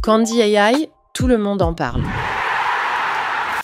Candy AI, tout le monde en parle.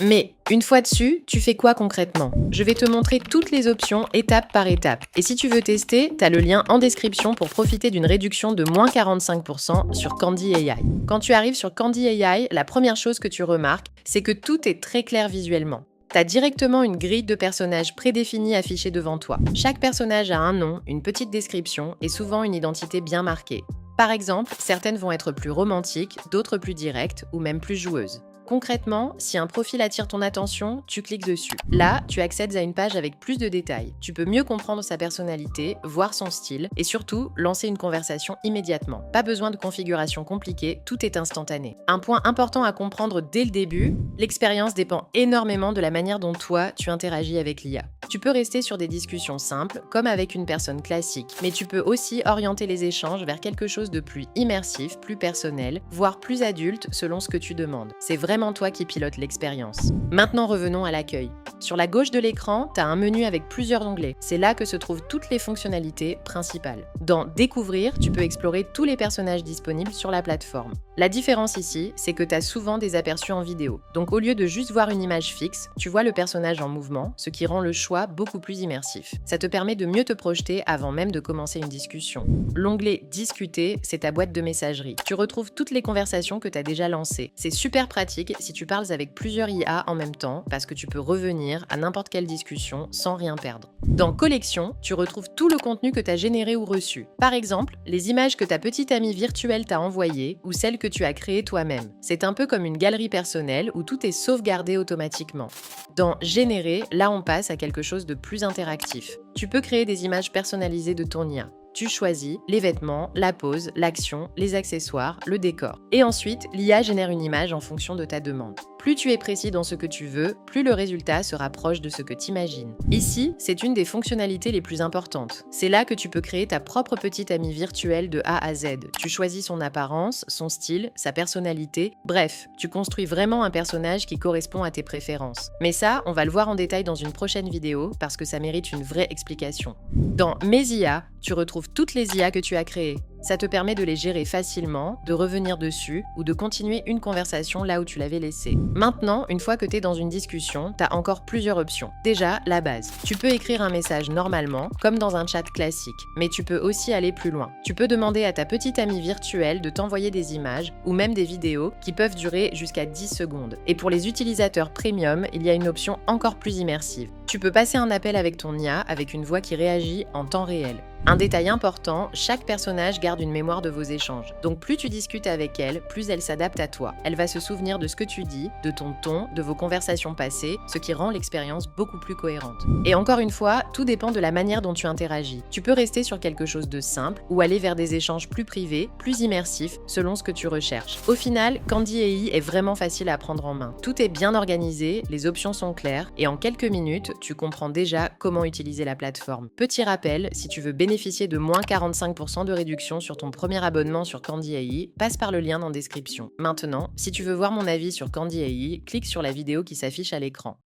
Mais une fois dessus, tu fais quoi concrètement? Je vais te montrer toutes les options étape par étape. Et si tu veux tester, t'as le lien en description pour profiter d'une réduction de moins 45% sur Candy AI. Quand tu arrives sur Candy AI, la première chose que tu remarques, c'est que tout est très clair visuellement. T'as directement une grille de personnages prédéfinie affichée devant toi. Chaque personnage a un nom, une petite description et souvent une identité bien marquée. Par exemple, certaines vont être plus romantiques, d'autres plus directes ou même plus joueuses. Concrètement, si un profil attire ton attention, tu cliques dessus. Là, tu accèdes à une page avec plus de détails. Tu peux mieux comprendre sa personnalité, voir son style et surtout lancer une conversation immédiatement. Pas besoin de configuration compliquée, tout est instantané. Un point important à comprendre dès le début, l'expérience dépend énormément de la manière dont toi, tu interagis avec l'IA. Tu peux rester sur des discussions simples, comme avec une personne classique, mais tu peux aussi orienter les échanges vers quelque chose de plus immersif, plus personnel, voire plus adulte selon ce que tu demandes. C'est vraiment toi qui pilote l'expérience. Maintenant, revenons à l'accueil. Sur la gauche de l'écran, tu as un menu avec plusieurs onglets. C'est là que se trouvent toutes les fonctionnalités principales. Dans Découvrir, tu peux explorer tous les personnages disponibles sur la plateforme. La différence ici, c'est que tu as souvent des aperçus en vidéo. Donc au lieu de juste voir une image fixe, tu vois le personnage en mouvement, ce qui rend le choix beaucoup plus immersif. Ça te permet de mieux te projeter avant même de commencer une discussion. L'onglet Discuter, c'est ta boîte de messagerie. Tu retrouves toutes les conversations que tu as déjà lancées. C'est super pratique si tu parles avec plusieurs IA en même temps, parce que tu peux revenir à n'importe quelle discussion sans rien perdre. Dans Collection, tu retrouves tout le contenu que tu as généré ou reçu. Par exemple, les images que ta petite amie virtuelle t'a envoyées ou celles que tu as créées toi-même. C'est un peu comme une galerie personnelle où tout est sauvegardé automatiquement. Dans Générer, là on passe à quelque chose de plus interactif. Tu peux créer des images personnalisées de ton IA. Tu choisis les vêtements, la pose, l'action, les accessoires, le décor. Et ensuite, l'IA génère une image en fonction de ta demande. Plus tu es précis dans ce que tu veux, plus le résultat se rapproche de ce que tu imagines. Ici, c'est une des fonctionnalités les plus importantes. C'est là que tu peux créer ta propre petite amie virtuelle de A à Z. Tu choisis son apparence, son style, sa personnalité. Bref, tu construis vraiment un personnage qui correspond à tes préférences. Mais ça, on va le voir en détail dans une prochaine vidéo parce que ça mérite une vraie explication. Dans Mes IA, tu retrouves toutes les IA que tu as créées. Ça te permet de les gérer facilement, de revenir dessus ou de continuer une conversation là où tu l'avais laissée. Maintenant, une fois que tu es dans une discussion, tu as encore plusieurs options. Déjà, la base. Tu peux écrire un message normalement, comme dans un chat classique, mais tu peux aussi aller plus loin. Tu peux demander à ta petite amie virtuelle de t'envoyer des images ou même des vidéos qui peuvent durer jusqu'à 10 secondes. Et pour les utilisateurs premium, il y a une option encore plus immersive. Tu peux passer un appel avec ton IA avec une voix qui réagit en temps réel. Un détail important, chaque personnage garde une mémoire de vos échanges. Donc plus tu discutes avec elle, plus elle s'adapte à toi. Elle va se souvenir de ce que tu dis, de ton ton, de vos conversations passées, ce qui rend l'expérience beaucoup plus cohérente. Et encore une fois, tout dépend de la manière dont tu interagis. Tu peux rester sur quelque chose de simple ou aller vers des échanges plus privés, plus immersifs, selon ce que tu recherches. Au final, Candy AI est vraiment facile à prendre en main. Tout est bien organisé, les options sont claires et en quelques minutes, tu comprends déjà comment utiliser la plateforme. Petit rappel, si tu veux bénéficier de moins 45% de réduction sur ton premier abonnement sur Candy AI, passe par le lien en description. Maintenant, si tu veux voir mon avis sur Candy AI, clique sur la vidéo qui s'affiche à l'écran.